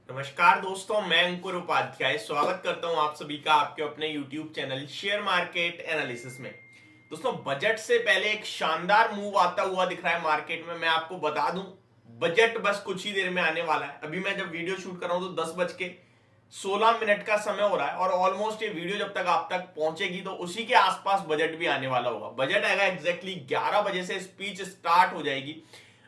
नमस्कार दोस्तों, मैं अंकुर उपाध्याय स्वागत करता हूं आप सभी का आपके अपने YouTube channel share market analysis में। दोस्तों, बजट से पहले एक शानदार मूव आता हुआ दिख रहा है मार्केट में। मैं आपको बता दूं, बजट बस कुछ ही देर में आने वाला है। अभी मैं जब वीडियो शूट कर रहा हूं तो 10:16 का समय हो रहा है और ऑलमोस्ट ये वीडियो जब तक आप तक पहुंचेगी तो उसी के आसपास बजट भी आने वाला होगा। बजट आएगा एग्जैक्टली 11 बजे से स्पीच स्टार्ट हो जाएगी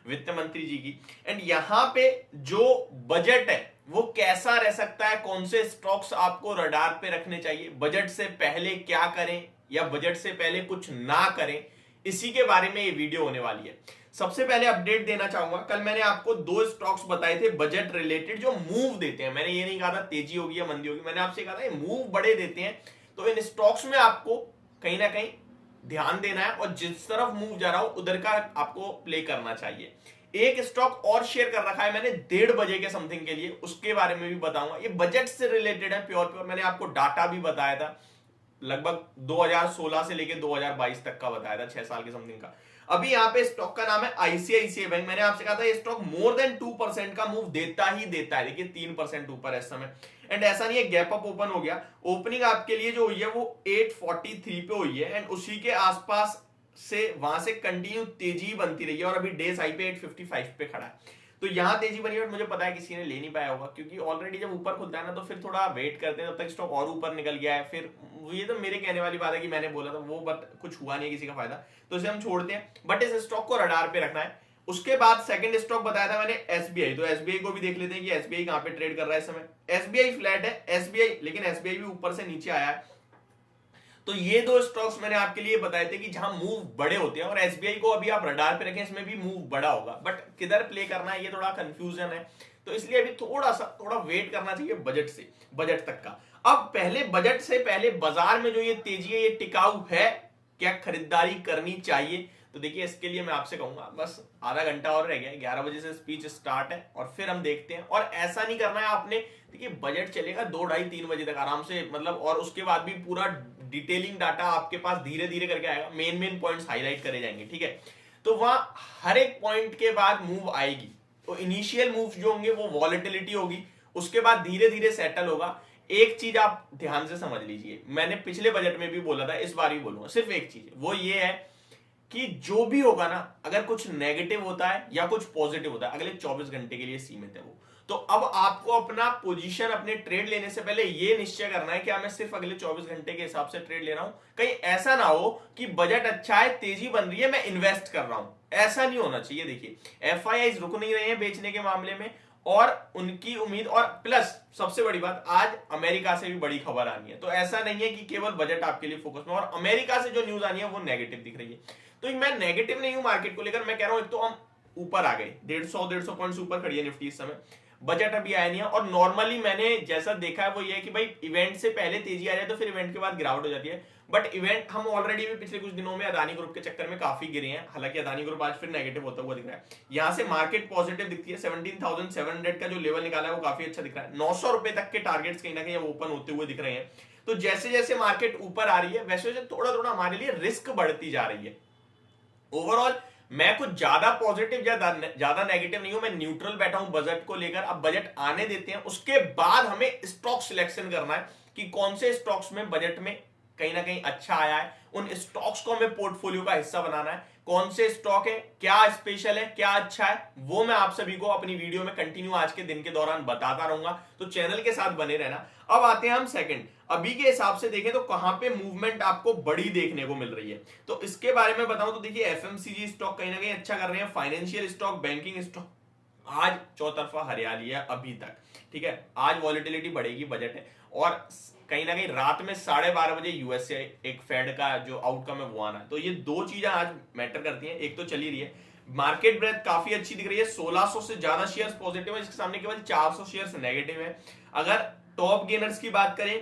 वित्त मंत्री जी की। एंड यहां पे जो बजट है वो कैसा रह सकता है, कौन से स्टॉक्स आपको रडार पे रखने चाहिए, बजट से पहले क्या करें या बजट से पहले कुछ ना करें, इसी के बारे में ये वीडियो होने वाली है। सबसे पहले अपडेट देना चाहूंगा, कल मैंने आपको दो स्टॉक्स बताए थे बजट रिलेटेड जो मूव देते हैं। मैंने ये नहीं कहा था तेजी होगी या मंदी होगी, मैंने आपसे कहा था ये मूव बड़े देते हैं। तो इन स्टॉक्स में आपको कहीं ना कहीं ध्यान देना है और जिस तरफ मूव जा रहा हो उधर का आपको प्ले करना चाहिए। एक स्टॉक और शेयर कर रखा है मैंने 1:30 बजे के समथिंग के लिए, उसके बारे में भी बताऊंगा। ये बजट से रिलेटेड है प्योर प्योर। मैंने आपको डाटा भी बताया था, लगभग 2016 से लेकर 2022 तक का बताया था, 6 साल के समथिंग का। अभी यहाँ पे स्टॉक का नाम है आईसीआईसीआई बैंक। मैंने आपसे कहा था ये स्टॉक मोर देन 2% का मूव देता ही देता है। देखिए 3% ऊपर है इस समय। एंड ऐसा नहीं है गैप अप ओपन हो गया, ओपनिंग आपके लिए जो हुई है वो 843 पे हुई है एंड उसी के आसपास से वहां से कंटिन्यू तेजी बनती रही है और अभी डे हाई पे 855 पे खड़ा है। तो यहां तेजी बनी और मुझे पता है किसी ने ले नहीं पाया होगा, क्योंकि ऑलरेडी जब ऊपर खुलता है ना तो फिर थोड़ा वेट करते हैं तब तक स्टॉक और ऊपर निकल गया है। फिर ये तो मेरे कहने वाली बात है कि मैंने बोला था वो, बट कुछ हुआ नहीं किसी का फायदा, तो इसे हम छोड़ते हैं। बट इस स्टॉक को रडार पे रखना है। उसके बाद सेकंड स्टॉक बताया था मैंने एसबीआई, तो एसबीआई को भी देख लेते हैं कि एसबीआई कहां पे ट्रेड कर रहा है इस समय। एसबीआई फ्लैट है एसबीआई, लेकिन एसबीआई भी ऊपर से नीचे आया है। तो ये दो स्टॉक्स मैंने आपके लिए बताए थे कि जहां मूव बड़े होते हैं, और एसबीआई को अभी आप रडार पे रखें, इसमें भी मूव बड़ा होगा, बट किधर प्ले करना है ये थोड़ा कंफ्यूजन है। तो इसलिए अभी थोड़ा वेट करना चाहिए बजट तक का। अब पहले बजट से पहले बाजार में जो ये तेजी है ये टिकाऊ है, क्या खरीदारी करनी चाहिए? तो देखिए इसके लिए मैं आपसे कहूंगा बस आधा घंटा और रह गया है, 11 बजे से स्पीच स्टार्ट है और फिर हम देखते हैं। और ऐसा नहीं करना है आपने, देखिए बजट चलेगा 2 ढाई 3 बजे तक आराम से, मतलब, और उसके बाद भी पूरा डिटेलिंग डाटा आपके पास धीरे धीरे करके आएगा, मेन पॉइंट्स हाईलाइट करे जाएंगे, ठीक है। तो वहां हर एक पॉइंट के बाद मूव आएगी। तो इनिशियल मूव जो होंगे वो वॉलेटिलिटी होगी, उसके बाद धीरे धीरे सेटल होगा। एक चीज आप ध्यान से समझ लीजिए, मैंने पिछले बजट में भी बोला था, इस बार भी बोलूंगा, सिर्फ एक चीज, वो ये है कि जो भी होगा ना, अगर कुछ नेगेटिव होता है या कुछ पॉजिटिव होता है, अगले 24 घंटे के लिए सीमित है वो। तो अब आपको अपना पोजीशन, अपने ट्रेड लेने से पहले ये निश्चय करना है कि मैं सिर्फ अगले 24 घंटे के हिसाब से ट्रेड ले रहा हूं। कहीं ऐसा ना हो कि बजट अच्छा है, तेजी बन रही है, मैं इन्वेस्ट कर रहा हूं, ऐसा नहीं होना चाहिए। देखिए एफआईआई रुक नहीं रहे हैं बेचने के मामले में, और उनकी उम्मीद, और प्लस सबसे बड़ी बात, आज अमेरिका से भी बड़ी खबर आनी है। तो ऐसा नहीं है कि केवल बजट आपके लिए फोकस में, और अमेरिका से जो न्यूज आनी है वो नेगेटिव दिख रही है। तो मैं नेगेटिव नहीं हूं मार्केट को लेकर, मैं कह रहा हूं एक तो हम ऊपर आ गए, 150 पॉइंट्स ऊपर खड़ी है निफ्टी इस समय, बजट अभी आया नहीं है। और नॉर्मली मैंने जैसा देखा है वो ये है कि भाई इवेंट से पहले तेजी आ जाए तो फिर इवेंट के बाद गिरावट हो जाती है। बट इवेंट हम ऑलरेडी भी पिछले कुछ दिनों में अदानी ग्रुप के चक्कर में काफी गिरे हैं, हालांकि अदानी ग्रुप आज फिर नेगेटिव होता हुआ दिख रहा है। यहां से मार्केट पॉजिटिव दिखती है, 17,700 का जो लेवल निकाला है वो काफी अच्छा दिख रहा है। 900 रुपए तक के टारगेट्स कहीं ना कहीं ओपन होते हुए दिख रहे हैं। तो जैसे जैसे मार्केट ऊपर आ रही है वैसे वैसे थोड़ा थोड़ा हमारे लिए रिस्क बढ़ती जा रही है। ओवरऑल मैं कुछ ज्यादा पॉजिटिव या ज्यादा नेगेटिव नहीं हूं, मैं न्यूट्रल बैठा हूं बजट को लेकर। अब बजट आने देते हैं, उसके बाद हमें स्टॉक सिलेक्शन करना है कि कौन से स्टॉक्स में बजट में कहीं ना कहीं अच्छा आया है, उन स्टॉक्स को हमें पोर्टफोलियो का हिस्सा बनाना है। कौन से स्टॉक है, क्या स्पेशल है, क्या अच्छा है, वो मैं आप सभी को अपनी वीडियो में कंटिन्यू आज के दिन के दौरान बताता रहूंगा, तो चैनल के साथ बने रहना। अब आते हैं हम सेकंड, अभी के हिसाब से देखें तो कहां पे मूवमेंट आपको बड़ी देखने को मिल रही है। तो इसके बारे में बताऊं तो देखिए एफएमसीजी स्टॉक कहीं ना कहीं अच्छा कर रहे हैं, फाइनेंशियल स्टॉक, बैंकिंग स्टॉक, आज चौतरफा हरियाली है अभी तक, ठीक है। आज वॉलेटिलिटी बढ़ेगी, बजट है, और कहीं ना कहीं रात में 12:30 बजे यूएसए एक फेड का जो आउटकम है वो आना है। तो ये दो चीजें आज मैटर करती हैं। एक तो चली रही है मार्केट ब्रेथ काफी अच्छी दिख रही है, 1600 से ज्यादा शेयर्स पॉजिटिव है, इसके सामने केवल 400 शेयर्स नेगेटिव है। अगर टॉप गेनर्स की बात करें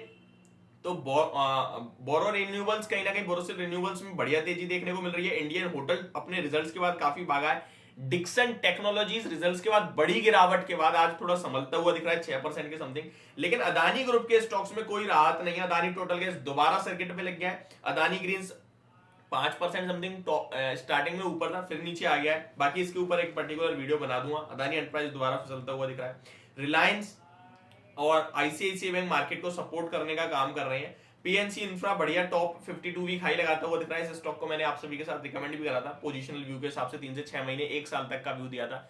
तो बोरो रिन्यूएबल्स, कहीं ना कहीं बोरोसिल रिन्यूएबल्स में बढ़िया तेजी देखने को मिल रही है। इंडियन होटल अपने रिजल्ट्स के बाद काफी भागा है। डिक्सन टेक्नोलॉजीज रिजल्ट्स के बाद बड़ी गिरावट के बाद आज थोड़ा संभलता हुआ दिख रहा है 6% के समथिंग। लेकिन अदानी ग्रुप के स्टॉक्स में कोई राहत नहीं है। अदानी टोटल गैस दोबारा सर्किट पे लग गया है। अदानी ग्रीन्स 5% समथिंग स्टार्टिंग में ऊपर था, फिर नीचे आ गया है। बाकी इसके ऊपर एक पर्टिकुलर वीडियो बना दूंगा। अदानी एंटरप्राइज दोबारा फिसलता हुआ दिख रहा है। रिलायंस और आईसीआईसीआई बैंक मार्केट को सपोर्ट करने का काम कर रहे हैं। पीएनसी इंफ्रा बढ़िया टॉप 52 वीक हाई लगाता हुआ दिख रहा है। इस स्टॉक को मैंने आप सभी के साथ रिकमेंड भी करा था, पोजिशनल व्यू के हिसाब से 3 से 6 महीने 1 साल तक का व्यू दिया था,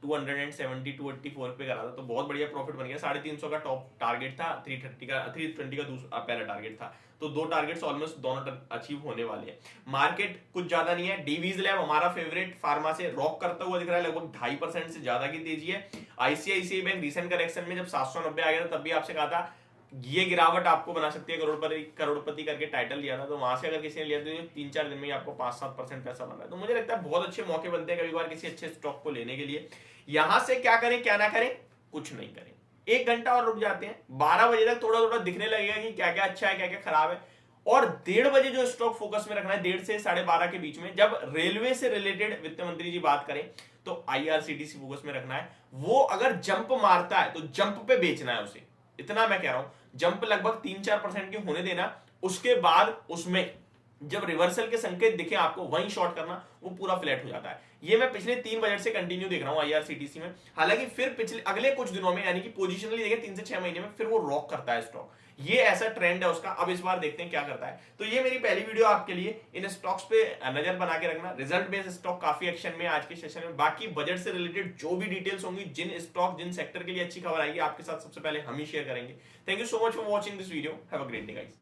270 284 पे करा था, तो बहुत बढ़िया प्रॉफिट बन गया। 350 का टॉप टारगेट था, 320 का दूसरा पहला टारगेट था, तो दो टारगेट्स ऑलमोस्ट दोनों अचीव होने वाले हैं। मार्केट कुछ ज्यादा नहीं है। डीवीज लैब हमारा फेवरेट फार्मा से रॉक करता हुआ दिख रहा है, लगभग 2.5% से ज्यादा की तेजी है। आईसीआईसीआई बैंक रिसेंट करेक्शन में जब 790 आ गया था, तब भी आपसे कहा था ये गिरावट आपको बना सकती है करोड़पति करके टाइटल लिया था, तो वहां से अगर किसी ने लिया तो 3-4 दिन में आपको 5-7% पैसा बन रहा है। तो मुझे लगता है बहुत अच्छे मौके बनते हैं कभी बार किसी अच्छे स्टॉक को लेने के लिए। यहां से क्या करें क्या ना करें, कुछ नहीं करें, 1 घंटा और रुक जाते हैं, 12 बजे तक थोड़ा थोड़ा दिखने लगेगा कि क्या क्या अच्छा है क्या क्या खराब है। और 1:30 बजे जो स्टॉक फोकस में रखना है, 1:30 से 12:30 के बीच में, जब रेलवे से रिलेटेड वित्त मंत्री जी बात करें तो आईआरसीटीसी फोकस में रखना है। वो अगर जंप मारता है तो जंप पे बेचना है उसे, इतना मैं कह रहा हूं। जंप लगभग 3-4% की होने देना, उसके बाद उसमें जब रिवर्सल के संकेत दिखे आपको, वहीं शॉर्ट करना, वो पूरा फ्लैट हो जाता है। ये मैं पिछले 3 बजट से कंटिन्यू देख रहा हूं आईआरसीटीसी में। हालांकि फिर पिछले अगले कुछ दिनों में, यानी कि पोजिशनली देखें 3 से 6 महीने में, फिर वो रॉक करता है स्टॉक। ये ऐसा ट्रेंड है उसका। अब इस बार देखते हैं क्या करता है। तो ये मेरी पहली वीडियो आपके लिए। इन स्टॉक्स पे नजर बना के रखना। रिजल्ट बेस्ड स्टॉक काफी एक्शन में आज के सेशन में। बाकी बजट से रिलेटेड जो भी डिटेल्स होंगी, जिन स्टॉक जिन सेक्टर के लिए अच्छी खबर आएगी, आपके साथ सबसे पहले हम ही शेयर करेंगे। Thank you so much for watching this video. Have a great day guys.